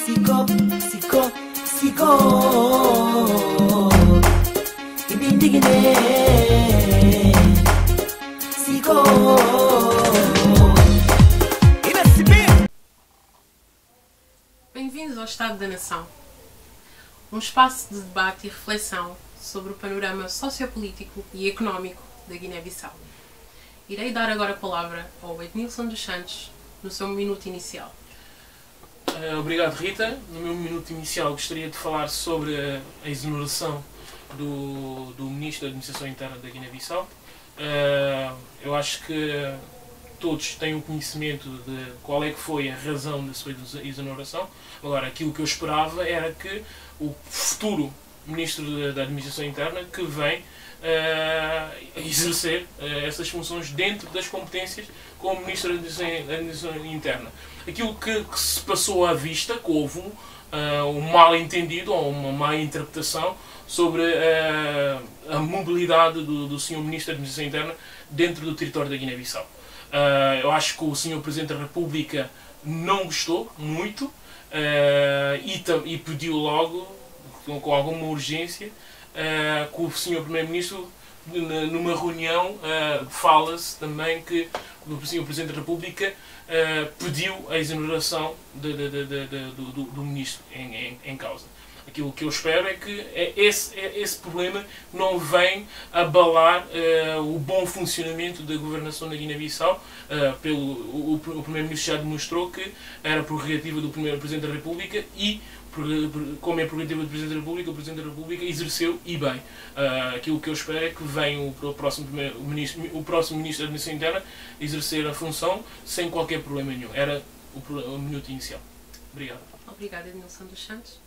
Siko, siko, siko. Ibindigine. Siko. Bem-vindos ao Estado da Nação, um espaço de debate e reflexão sobre o panorama sociopolítico e económico da Guiné-Bissau. Irei dar agora a palavra ao Ednilson dos Santos no seu minuto inicial. Obrigado, Rita. No meu minuto inicial gostaria de falar sobre a exoneração do Ministro da Administração Interna da Guiné-Bissau. Eu acho que todos têm o conhecimento de qual é que foi a razão da sua exoneração. Agora, aquilo que eu esperava era que o futuro Ministro da Administração Interna que vem exercer essas funções dentro das competências como Ministro da Administração Interna. Aquilo que se passou à vista, que houve um mal-entendido ou uma má interpretação sobre a mobilidade do Sr. Ministro da Administração Interna dentro do território da Guiné-Bissau. Eu acho que o Sr. Presidente da República não gostou muito e pediu logo, com alguma urgência, que o Sr. Primeiro-Ministro, numa reunião, fala-se também que o Sr. Presidente da República pediu a exoneração do Ministro em causa. Aquilo que eu espero é que esse problema não venha abalar o bom funcionamento da governação da Guiné-Bissau. O Primeiro-Ministro já demonstrou que era prerrogativa do Primeiro Presidente da República e, como é prerrogativa do Presidente da República, o Presidente da República exerceu e bem. Aquilo que eu espero é que venha o próximo Ministro da Administração Interna exercer a função sem qualquer problema nenhum. Era o minuto inicial. Obrigado. Obrigada, Ednilson dos Santos.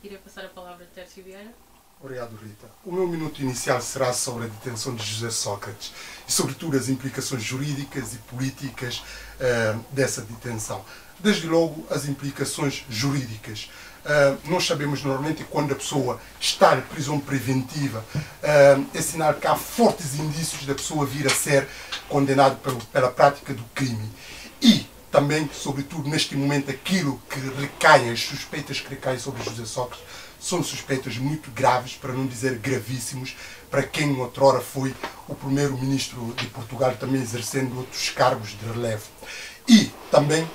Irei passar a palavra a Tércio Vieira. Obrigado, Rita. O meu minuto inicial será sobre a detenção de José Sócrates e, sobretudo, as implicações jurídicas e políticas dessa detenção. Desde logo, as implicações jurídicas. Nós sabemos normalmente que quando a pessoa está em prisão preventiva, é sinal que há fortes indícios da pessoa vir a ser condenada pela prática do crime. E também, sobretudo neste momento, aquilo que recaem, as suspeitas que recaem sobre José Sócrates, são suspeitas muito graves, para não dizer gravíssimos, para quem outrora foi o primeiro-ministro de Portugal, também exercendo outros cargos de relevo. E também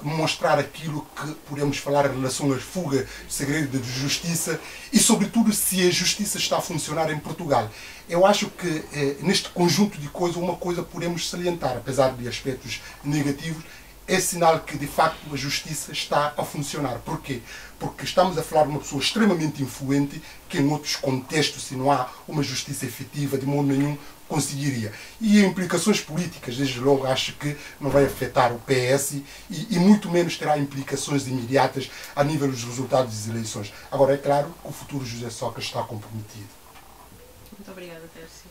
mostrar aquilo que podemos falar em relação à fuga de segredo de justiça e, sobretudo, se a justiça está a funcionar em Portugal. Eu acho que neste conjunto de coisas, uma coisa podemos salientar, apesar de aspectos negativos, é sinal que, de facto, a justiça está a funcionar. Porquê? Porque estamos a falar de uma pessoa extremamente influente que, em outros contextos, se não há uma justiça efetiva, de modo nenhum conseguiria. E implicações políticas, desde logo, acho que não vai afetar o PS e muito menos terá implicações imediatas a nível dos resultados das eleições. Agora, é claro que o futuro José Sócrates está comprometido. Muito obrigada, Tércio.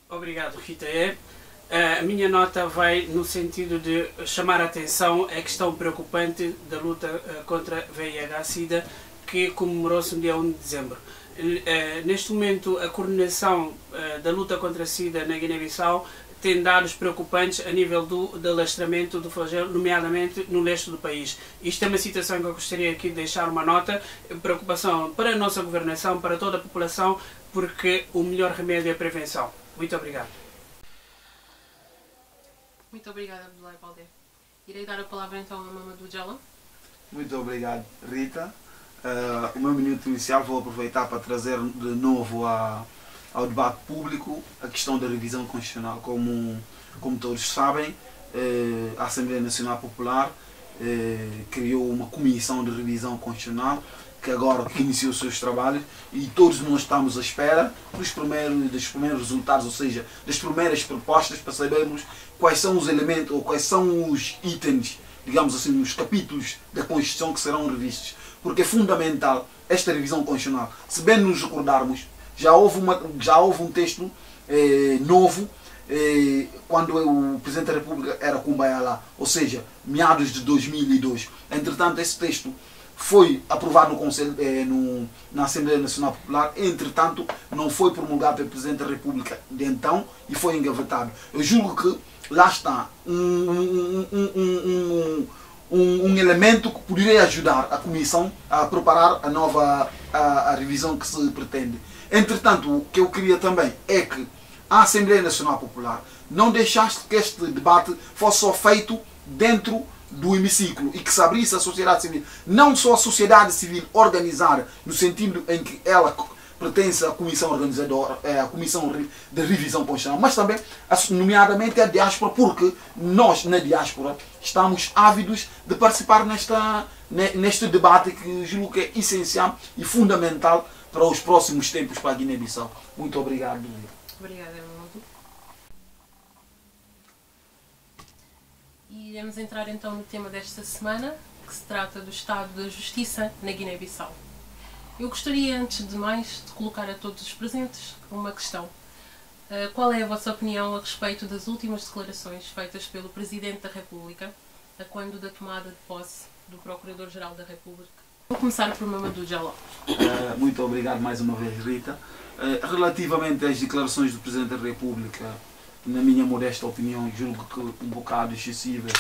Obrigado, Rita. A minha nota vai no sentido de chamar a atenção a questão preocupante da luta contra a VIH-Sida, que comemorou-se no dia 1 de dezembro. Neste momento, a coordenação da luta contra a Sida na Guiné-Bissau tem dados preocupantes a nível do alastramento do flagelo, nomeadamente no leste do país. Isto é uma situação que eu gostaria aqui de deixar uma nota, preocupação para a nossa governação, para toda a população, porque o melhor remédio é a prevenção. Muito obrigado. Muito obrigada, Abdoulaye Baldé. Irei dar a palavra então a Mamadou Diallo. Muito obrigado, Rita. O meu minuto inicial vou aproveitar para trazer de novo ao debate público a questão da revisão constitucional. Como todos sabem, a Assembleia Nacional Popular criou uma comissão de revisão constitucional que iniciou os seus trabalhos e todos nós estamos à espera dos primeiros resultados, ou seja, das primeiras propostas para sabermos quais são os elementos ou quais são os itens, digamos assim, os capítulos da Constituição que serão revistos. Porque é fundamental esta revisão constitucional. Se bem nos recordarmos, já houve um texto novo quando o Presidente da República era Kumbaya, ou seja, meados de 2002. Entretanto, esse texto foi aprovado no Conselho, na Assembleia Nacional Popular, entretanto não foi promulgado pelo Presidente da República de então e foi engavetado. Eu julgo que lá está um elemento que poderia ajudar a Comissão a preparar a nova a revisão que se pretende. Entretanto, o que eu queria também é que a Assembleia Nacional Popular não deixasse que este debate fosse só feito dentro do hemiciclo e que se abrisse a sociedade civil, não só a sociedade civil organizada, no sentido em que ela pertence à comissão organizadora, à comissão de revisão constitucional, mas também, nomeadamente, a diáspora, porque nós, na diáspora, estamos ávidos de participar neste debate que julgo que é essencial e fundamental para os próximos tempos para a Guiné-Bissau. Muito obrigado. Obrigada, Mamadou. E iremos entrar então no tema desta semana, que se trata do estado da justiça na Guiné-Bissau. Eu gostaria, antes de mais, de colocar a todos os presentes uma questão. Qual é a vossa opinião a respeito das últimas declarações feitas pelo Presidente da República, a quando da tomada de posse do Procurador-Geral da República? Vou começar por Mamadou Jaló. Muito obrigado mais uma vez, Rita. Relativamente às declarações do Presidente da República, na minha modesta opinião, julgo que um bocado excessivas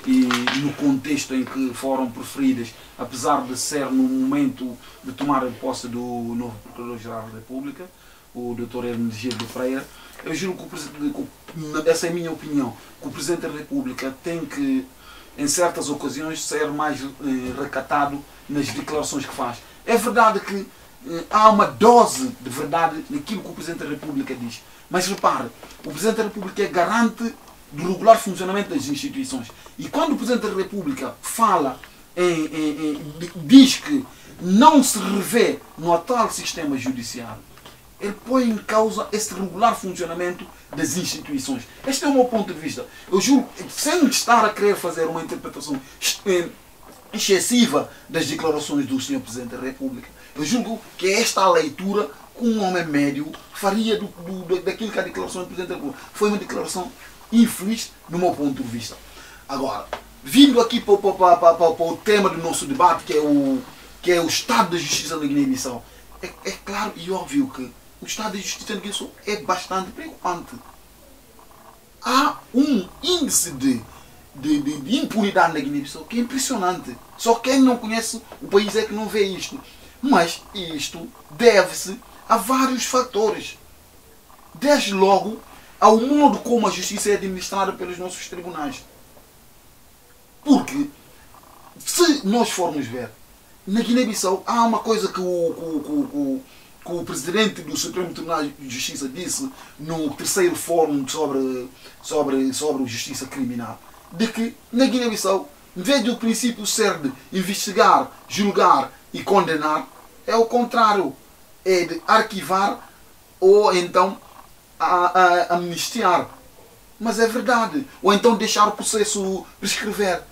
e no contexto em que foram proferidas, apesar de ser no momento de tomar a posse do novo Procurador-Geral da República, o Dr. Hermenegildo Freire, eu julgo que, essa é a minha opinião, que o Presidente da República tem que, em certas ocasiões, ser mais recatado nas declarações que faz. É verdade que há uma dose de verdade naquilo que o Presidente da República diz. Mas repare, o Presidente da República é garante do regular funcionamento das instituições. E quando o Presidente da República fala, diz que não se revê no atual sistema judiciário, ele põe em causa esse regular funcionamento das instituições. Este é o meu ponto de vista. Eu juro, sem estar a querer fazer uma interpretação excessiva das declarações do Sr. Presidente da República, eu julgo que esta a leitura que um homem médio faria daquilo que a declaração do Presidente da República foi uma declaração infeliz no meu ponto de vista. Agora, vindo aqui para o tema do nosso debate, que é o estado da justiça na Guiné-Bissau, é claro e óbvio que o estado da justiça na Guiné-Bissau é bastante preocupante. Há um índice de impunidade na Guiné-Bissau que é impressionante. Só quem não conhece o país é que não vê isto. Mas isto deve-se a vários fatores. Desde logo ao modo como a justiça é administrada pelos nossos tribunais. Porque, se nós formos ver, na Guiné-Bissau há uma coisa que o Presidente do Supremo Tribunal de Justiça disse no terceiro fórum sobre justiça criminal, de que na Guiné-Bissau, em vez do princípio ser de investigar, julgar e condenar, é o contrário, é de arquivar ou então amnistiar. Mas é verdade. Ou então deixar o processo prescrever.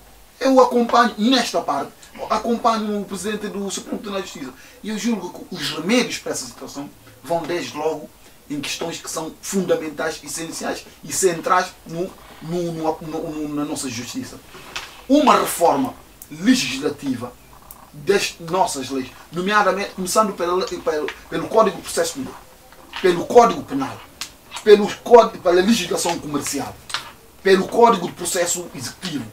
Eu acompanho, nesta parte, acompanho o Presidente do Supremo Tribunal de Justiça. E eu julgo que os remédios para essa situação vão desde logo em questões que são fundamentais, essenciais e centrais na nossa justiça. Uma reforma legislativa das nossas leis, nomeadamente começando pelo Código de Processo Penal, pelo Código Penal, pela legislação comercial, pelo Código de Processo Executivo,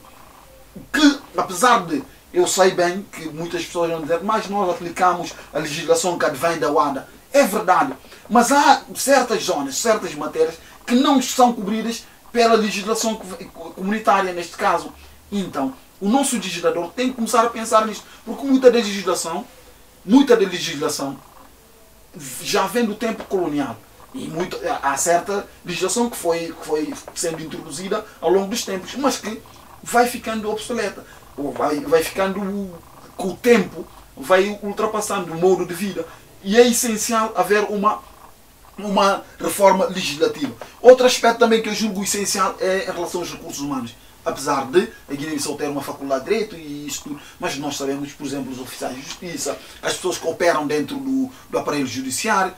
que, apesar de eu sei bem que muitas pessoas vão dizer, mas nós aplicamos a legislação que advém da UADA. É verdade, mas há certas zonas, certas matérias que não são cobridas pela legislação comunitária, neste caso. Então, o nosso legislador tem que começar a pensar nisto, porque muita da legislação já vem do tempo colonial. E há certa legislação que foi sendo introduzida ao longo dos tempos, mas que vai ficando obsoleta. Vai ficando, com o tempo, vai ultrapassando o modo de vida. E é essencial haver uma reforma legislativa. Outro aspecto também que eu julgo essencial é em relação aos recursos humanos. Apesar de a Guiné-Bissau ter uma faculdade de Direito e isso tudo, mas nós sabemos, por exemplo, os oficiais de justiça, as pessoas que operam dentro do aparelho judiciário,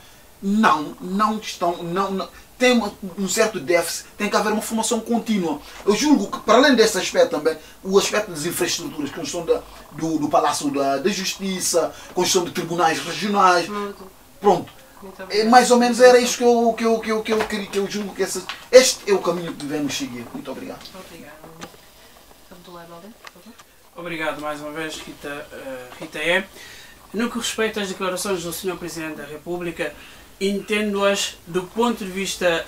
tem um certo déficit, tem que haver uma formação contínua. Eu julgo que, para além desse aspecto também, o aspecto das infraestruturas, construção do Palácio da Justiça, construção de tribunais regionais, pronto. Mais ou menos era isso que eu julgo que este é o caminho que devemos seguir. Muito obrigado. Obrigada. Abdullah Balde, por favor. Obrigado mais uma vez, Rita E. No que respeita às declarações do Sr. Presidente da República, entendo-as do ponto de vista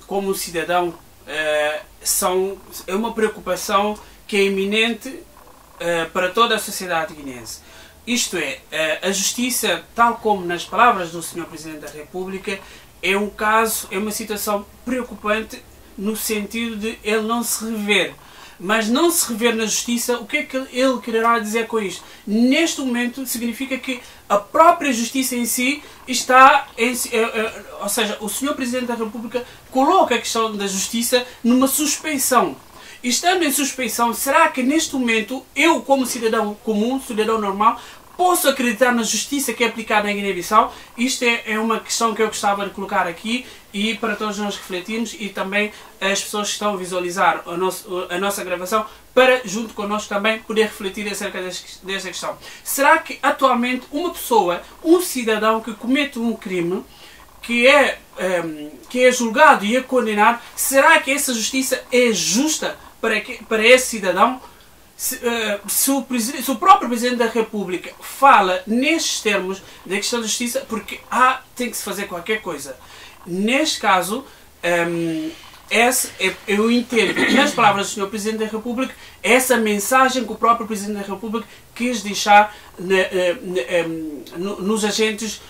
como cidadão, é uma preocupação que é iminente para toda a sociedade guineense. Isto é, a justiça, tal como nas palavras do Sr. Presidente da República, é uma situação preocupante no sentido de ele não se rever. Mas não se rever na justiça, o que é que ele quererá dizer com isto? Neste momento significa que a própria justiça em si está, ou seja, o Sr. Presidente da República coloca a questão da justiça numa suspeição. Estando em suspeição, será que neste momento eu, como cidadão comum, cidadão normal, posso acreditar na justiça que é aplicada na Guiné-Bissau? Isto é uma questão que eu gostava de colocar aqui e para todos nós refletirmos e também as pessoas que estão a visualizar a nossa gravação para, junto connosco também, poder refletir acerca desta questão. Será que atualmente uma pessoa, um cidadão que comete um crime, que é julgado e é condenado, será que essa justiça é justa para esse cidadão? Se o próprio Presidente da República fala nestes termos da questão da justiça, porque tem que se fazer qualquer coisa. Neste caso, eu entendo, nas palavras do Sr. Presidente da República, essa mensagem que o próprio Presidente da República quis deixar nos agentes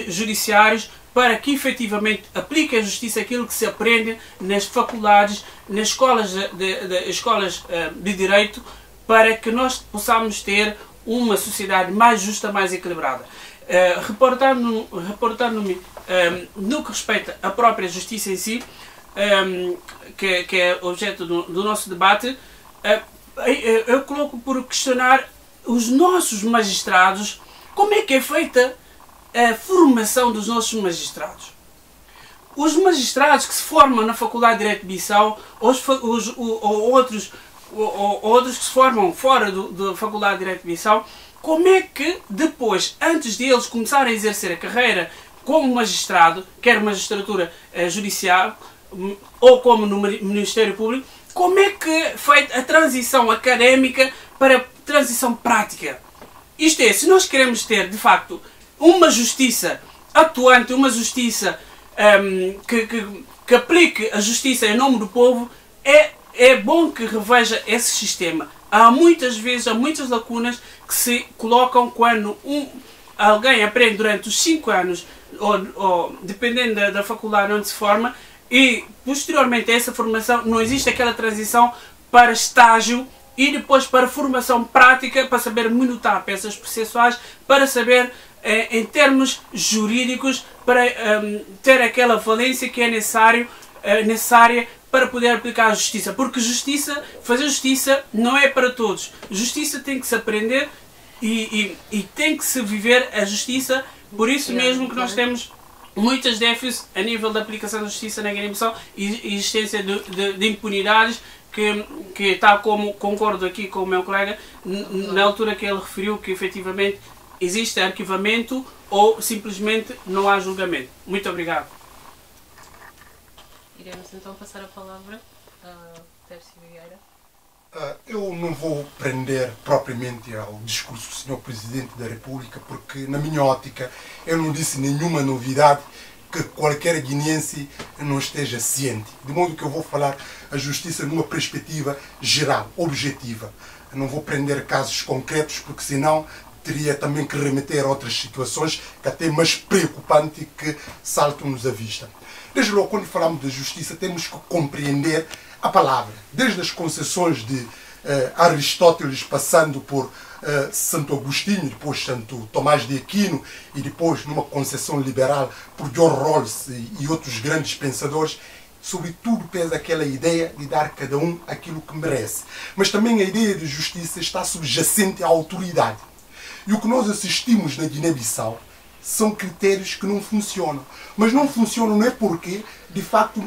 judiciários para que efetivamente aplique a justiça aquilo que se aprende nas faculdades, nas escolas de direito, para que nós possamos ter uma sociedade mais justa, mais equilibrada. Reportando-me no que respeita à própria justiça em si, que é objeto do nosso debate, eu coloco por questionar os nossos magistrados, como é que é feita a formação dos nossos magistrados. Os magistrados que se formam na Faculdade de Direito de Bissau, ou outros que se formam fora da Faculdade de Direito de Bissau, como é que depois, antes de eles começarem a exercer a carreira como magistrado, quer magistratura judicial ou como no Ministério Público, como é que é feita a transição académica para a transição prática? Isto é, se nós queremos ter, de facto, uma justiça atuante, uma justiça que aplique a justiça em nome do povo, é bom que reveja esse sistema. Há muitas lacunas que se colocam quando alguém aprende durante os 5 anos, ou dependendo da faculdade onde se forma, e posteriormente a essa formação não existe aquela transição para estágio e depois para formação prática, para saber minutar peças processuais, para saber em termos jurídicos, para ter aquela valência que é necessária para poder aplicar a justiça. Porque fazer justiça não é para todos. Justiça tem que se aprender e tem que se viver a justiça. Por isso mesmo que nós temos muitas déficits a nível da aplicação da justiça na Guiné-Bissau e existência de impunidades que tal como concordo aqui com o meu colega, na altura que ele referiu que efetivamente existe arquivamento ou simplesmente não há julgamento. Muito obrigado. Iremos então passar a palavra a Tércio Vieira. Eu não vou prender propriamente ao discurso do Sr. Presidente da República, porque, na minha ótica, eu não disse nenhuma novidade que qualquer guineense não esteja ciente. De modo que eu vou falar a justiça numa perspectiva geral, objetiva. Eu não vou prender casos concretos, porque senão teria também que remeter a outras situações que até mais preocupantes que saltam-nos à vista. Desde logo, quando falamos de justiça, temos que compreender a palavra. Desde as concessões de Aristóteles, passando por Santo Agostinho, depois Santo Tomás de Aquino, e depois, numa concessão liberal, por John Rawls e outros grandes pensadores, sobretudo pesa aquela ideia de dar a cada um aquilo que merece. Mas também a ideia de justiça está subjacente à autoridade. E o que nós assistimos na Guiné-Bissau são critérios que não funcionam. Mas não funcionam não é porque de facto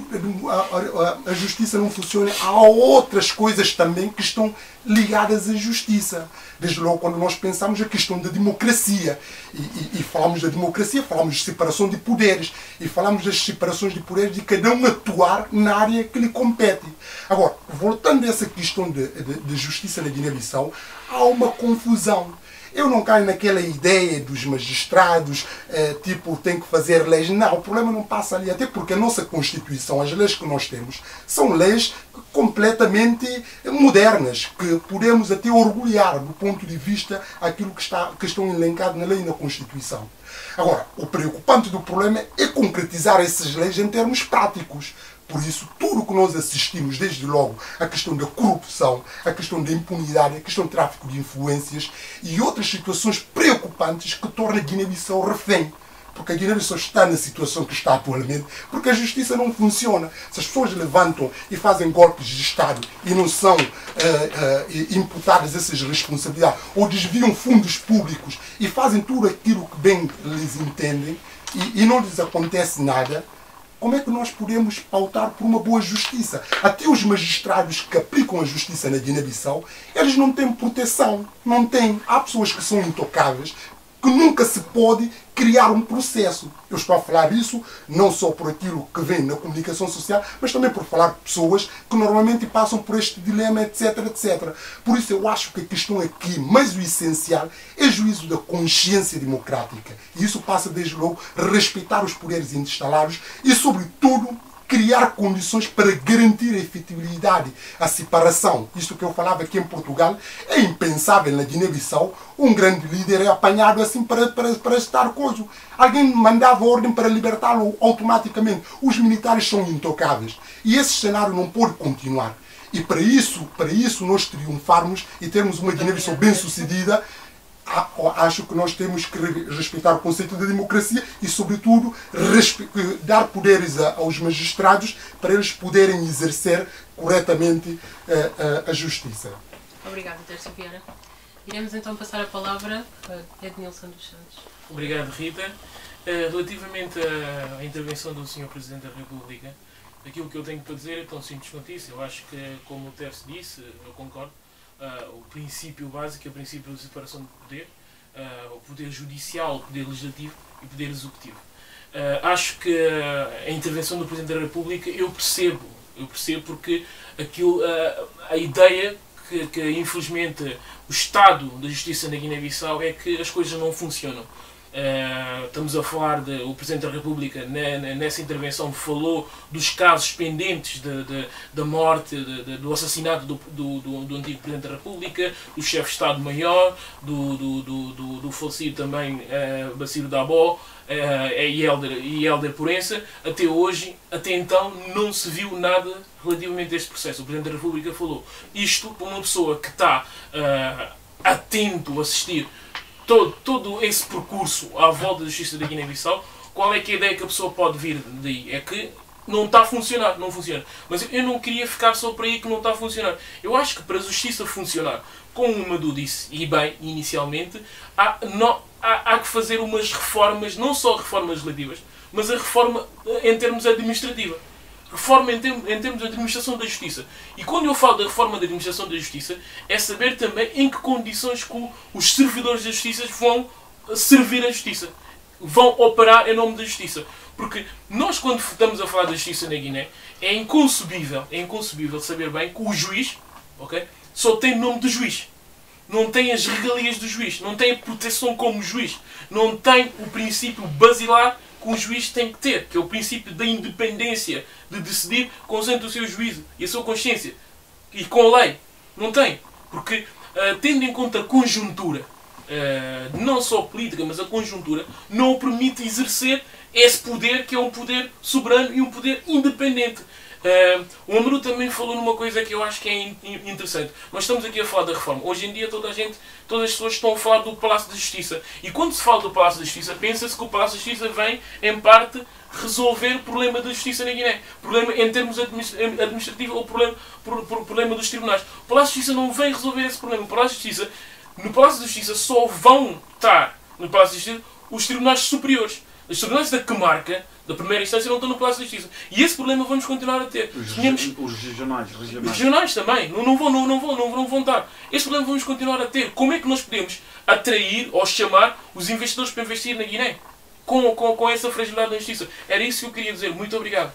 a justiça não funciona, há outras coisas também que estão ligadas à justiça. Desde logo quando nós pensamos a questão da democracia e falamos da democracia, falamos de separação de poderes e falamos das separações de poderes de cada um atuar na área que lhe compete. Agora, voltando a essa questão de justiça na Guiné-Bissau, há uma confusão. Eu não caio naquela ideia dos magistrados, tipo, tem que fazer leis. Não, o problema não passa ali. Até porque a nossa Constituição, as leis que nós temos, são leis completamente modernas, que podemos até orgulhar do ponto de vista aquilo que estão elencados na lei e na Constituição. Agora, o preocupante do problema é concretizar essas leis em termos práticos. Por isso, tudo o que nós assistimos, desde logo, a questão da corrupção, a questão da impunidade, a questão do tráfico de influências e outras situações preocupantes que tornam a Guiné-Bissau refém. Porque a Guiné-Bissau está na situação que está atualmente, porque a justiça não funciona. Se as pessoas levantam e fazem golpes de Estado e não são imputadas essas responsabilidades, ou desviam fundos públicos e fazem tudo aquilo que bem lhes entendem e não lhes acontece nada, como é que nós podemos pautar por uma boa justiça? Até os magistrados que aplicam a justiça na Guiné-Bissau, eles não têm proteção, não têm. Há pessoas que são intocáveis, que nunca se pode criar um processo. Eu estou a falar isso não só por aquilo que vem na comunicação social, mas também por falar de pessoas que normalmente passam por este dilema, etc, etc. Por isso eu acho que a questão aqui, mais o essencial, é juízo da consciência democrática. E isso passa desde logo a respeitar os poderes instalados e, sobretudo, criar condições para garantir a efetividade, a separação. Isto que eu falava aqui em Portugal é impensável na Guiné-Bissau. Um grande líder é apanhado assim para estar coisa. Alguém mandava ordem para libertá-lo automaticamente. Os militares são intocáveis. E esse cenário não pode continuar. E para isso nós triunfarmos e termos uma Guiné-Bissau bem-sucedida, acho que nós temos que respeitar o conceito da democracia e, sobretudo, dar poderes aos magistrados para eles poderem exercer corretamente a justiça. Obrigada, Tércio Vieira. Iremos então passar a palavra a Ednilson dos Santos. Obrigado, Rita. Relativamente à intervenção do Sr. Presidente da República, aquilo que eu tenho para dizer é tão simples quanto isso. Eu acho que, como o Tércio disse, eu concordo. O princípio básico é o princípio de separação de poder, o poder judicial, o poder legislativo e o poder executivo. Acho que a intervenção do Presidente da República eu percebo porque aquilo, a ideia que infelizmente o estado da justiça na Guiné-Bissau é que as coisas não funcionam. Estamos a falar o Presidente da República nessa intervenção falou dos casos pendentes da morte, do assassinato do antigo Presidente da República, do chefe de Estado-Maior, do falecido também Baciro Dabó e Hélder Porença. Até então não se viu nada relativamente a este processo. O Presidente da República falou isto para uma pessoa que está atento a assistir todo esse percurso à volta da justiça da Guiné-Bissau. Qual é que a ideia que a pessoa pode vir daí? É que não está a funcionar, não funciona. Mas eu não queria ficar só por aí que não está a funcionar. Eu acho que para a justiça funcionar, como o Madu disse, e bem, inicialmente, há que fazer umas reformas, não só reformas legislativas, mas a reforma em termos administrativos. Reforma em termos de administração da justiça. E quando eu falo da reforma da administração da justiça, é saber também em que condições que os servidores da justiça vão servir a justiça. Vão operar em nome da justiça. Porque nós, quando estamos a falar da justiça na Guiné, é inconcebível saber bem que o juiz, okay, só tem o nome do juiz. Não tem as regalias do juiz. Não tem a proteção como juiz. Não tem o princípio basilar que um juiz tem que ter, que é o princípio da independência de decidir consciente do seu juízo e a sua consciência. E com a lei. Não tem. Porque, tendo em conta a conjuntura, não só política, mas a conjuntura, não o permite exercer esse poder, que é um poder soberano e um poder independente. O Amru também falou numa coisa que eu acho que é interessante. Nós estamos aqui a falar da reforma. Hoje em dia todas as pessoas estão a falar do Palácio da Justiça. E quando se fala do Palácio da Justiça, pensa-se que o Palácio da Justiça vem, em parte, resolver o problema da justiça na Guiné. Problema em termos administrativos ou problema dos tribunais. O Palácio da Justiça não vem resolver esse problema. No Palácio da Justiça só vão estar no Palácio da Justiça os tribunais superiores. Os tribunais da comarca, da primeira instância, não estão no Palácio de Justiça. E esse problema vamos continuar a ter. Os Os regionais também. Não vão estar. Esse problema vamos continuar a ter. Como é que nós podemos atrair ou chamar os investidores para investir na Guiné? Com essa fragilidade da justiça. Era isso que eu queria dizer. Muito obrigado.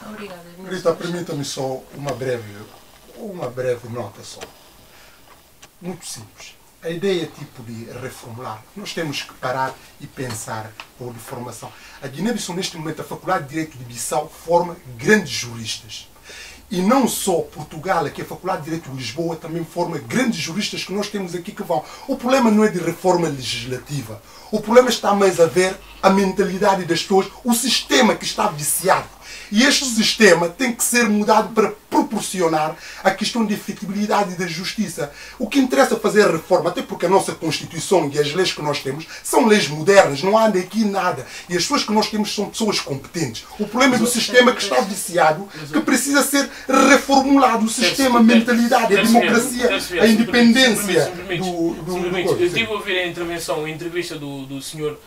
Obrigada. Rita, permita-me só uma breve nota só. Muito simples. A ideia tipo de reformular, nós temos que parar e pensar por reformação. A Guiné-Bissau, neste momento, a Faculdade de Direito de Bissau forma grandes juristas. E não só Portugal, aqui a Faculdade de Direito de Lisboa também forma grandes juristas que nós temos aqui que vão. O problema não é de reforma legislativa. O problema está mais a ver a mentalidade das pessoas, o sistema que está viciado. E este sistema tem que ser mudado para proporcionar a questão de efetibilidade da justiça. O que interessa fazer a reforma, até porque a nossa Constituição e as leis que nós temos são leis modernas, não há aqui nada. E as pessoas que nós temos são pessoas competentes. O problema é do sistema que está viciado, que precisa ser reformulado. O sistema, a mentalidade, a democracia, a independência do Eu estive a ouvir a entrevista do senhor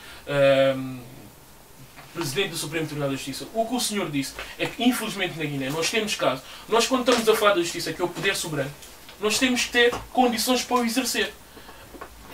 Presidente do Supremo Tribunal da Justiça. O que o senhor disse é que, infelizmente, na Guiné, nós temos casos. Nós, quando estamos a falar da justiça, que é o poder soberano, nós temos que ter condições para o exercer.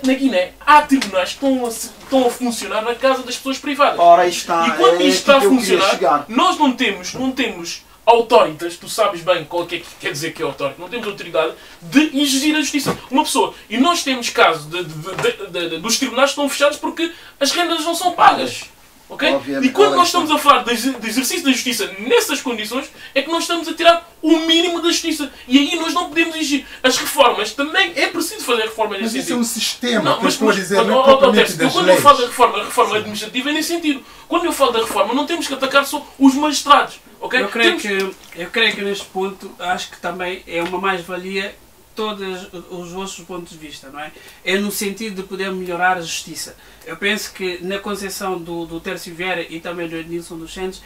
Na Guiné, há tribunais que estão a funcionar na casa das pessoas privadas. Ora, está, e quando isto está a funcionar, nós não temos autoritas, tu sabes bem qual que quer dizer que é autorita, não temos autoridade de exigir a justiça. Uma pessoa. E nós temos casos dos tribunais que estão fechados porque as rendas não são pagas. Okay? E quando nós estamos a falar de exercício da justiça nessas condições, é que nós estamos a tirar o mínimo da justiça. E aí nós não podemos exigir. As reformas, também é preciso fazer reformas nesse sentido. Mas isso é um sistema, não, que eu estou a dizer, não é quando propriamente das eu leis. falo da reforma, a reforma administrativa é nesse sentido. Quando eu falo da reforma, não temos que atacar só os magistrados. Okay? Eu creio que neste ponto, acho que também é uma mais-valia todos os vossos pontos de vista, não é? É no sentido de poder melhorar a justiça. Eu penso que na concepção do Tércio Vieira e também do Ednilson dos Santos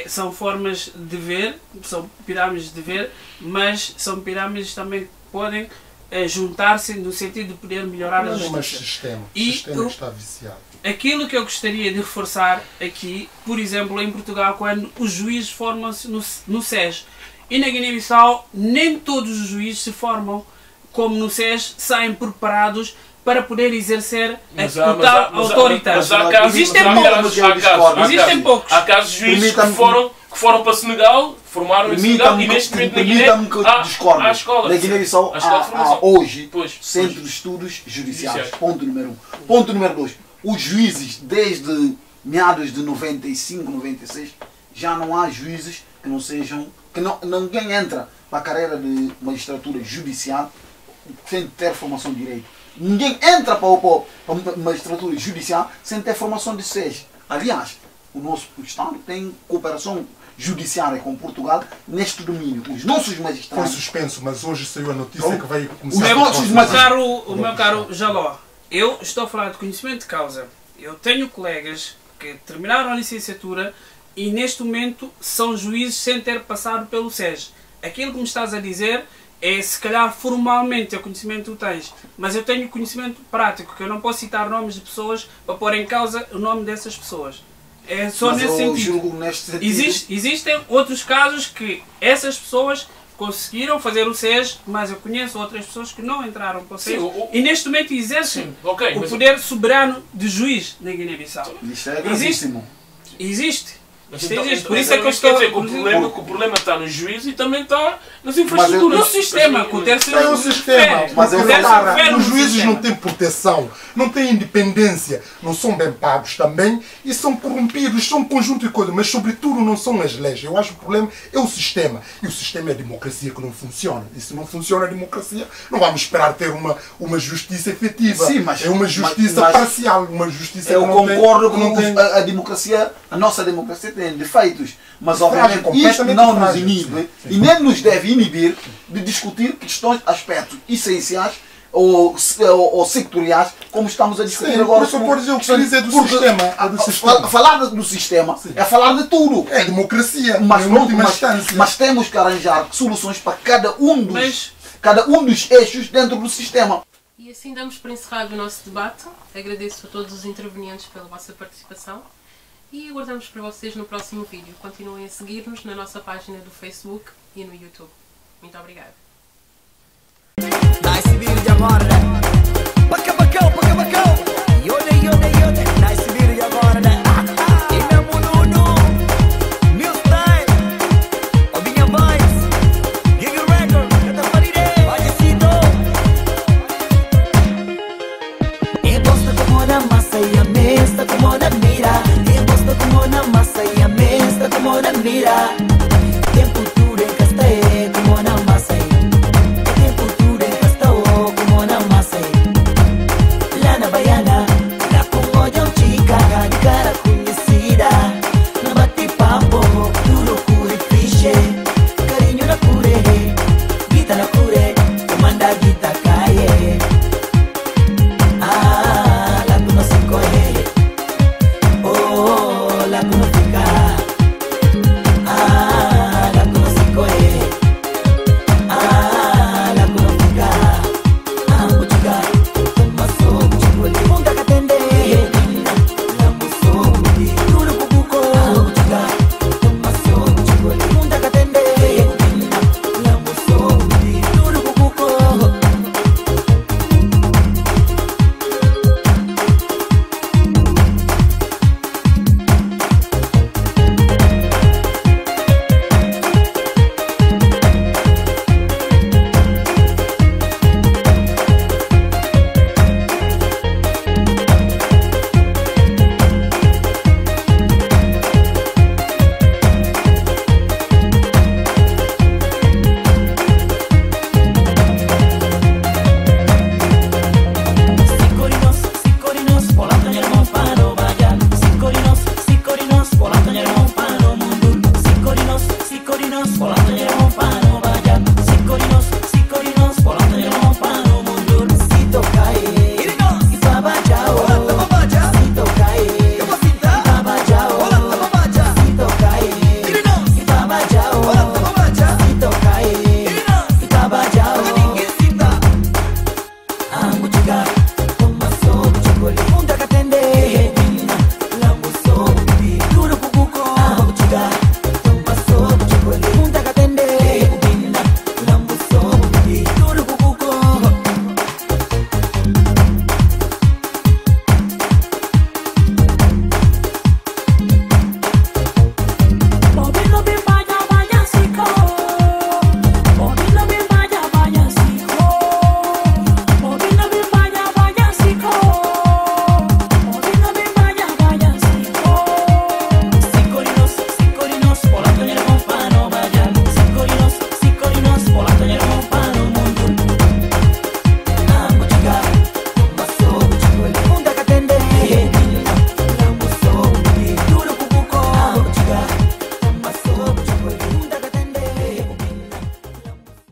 são formas de ver, são pirâmides de ver, mas são pirâmides também que podem juntar-se no sentido de poder melhorar a justiça. Mas sistema que está viciado. Aquilo que eu gostaria de reforçar aqui, por exemplo, em Portugal, quando os juízes formam-se no SES. E na Guiné-Bissau, nem todos os juízes se formam, como no SES, saem preparados para poder exercer a total autoridade. Existem poucos. Há casos de juízes que foram para Senegal, formaram em Senegal e neste momento na Guiné há escola. Na Guiné-Bissau há hoje Centro de Estudos Judiciais. Ponto número 1. Ponto número 2. Os juízes, desde meados de 95, 96, já não há juízes que não sejam... ninguém entra para a carreira de magistratura judicial sem ter formação de direito. Ninguém entra para a magistratura judicial sem ter formação de SES. Aliás, o nosso Estado tem cooperação judiciária com Portugal neste domínio. Os nossos magistrados... Foi suspenso, mas hoje saiu a notícia que vai começar... O meu caro Jaló, eu estou a falar de conhecimento de causa. Eu tenho colegas que terminaram a licenciatura e neste momento são juízes sem ter passado pelo SES. Aquilo que me estás a dizer é, se calhar formalmente o conhecimento tu tens, mas eu tenho conhecimento prático, que eu não posso citar nomes de pessoas para pôr em causa o nome dessas pessoas. É só nesse sentido. Existem outros casos que essas pessoas conseguiram fazer o SES, mas eu conheço outras pessoas que não entraram para o SES e neste momento exercem o poder soberano de juiz na Guiné-Bissau. Isto é gravíssimo. Existe. Por isso é que eu estou a dizer que o problema está no juiz e também está nas infraestruturas. No sistema, acontece é um sistema, mas os juízes não têm proteção, não têm independência, não são bem pagos também e são corrompidos, são um conjunto de coisas, mas sobretudo não são as leis. Eu acho que o problema é o sistema. E o sistema é a democracia que não funciona. E se não funciona a democracia, não vamos esperar ter uma justiça efetiva. Sim, mas, é uma justiça parcial, uma justiça eu que não concordo tem, com a democracia, a nossa democracia tem defeitos, mas obviamente isto não nos inibe e nem nos deve inibir de discutir questões, aspectos essenciais ou sectoriais, como estamos a discutir agora. Falar do sistema é falar de tudo. É democracia, mas temos que arranjar soluções para cada um dos eixos dentro do sistema. E assim damos por encerrado o nosso debate. Agradeço a todos os intervenientes pela vossa participação. e aguardamos por vocês no próximo vídeo. Continuem a seguir-nos na nossa página do Facebook e no YouTube. Muito obrigada.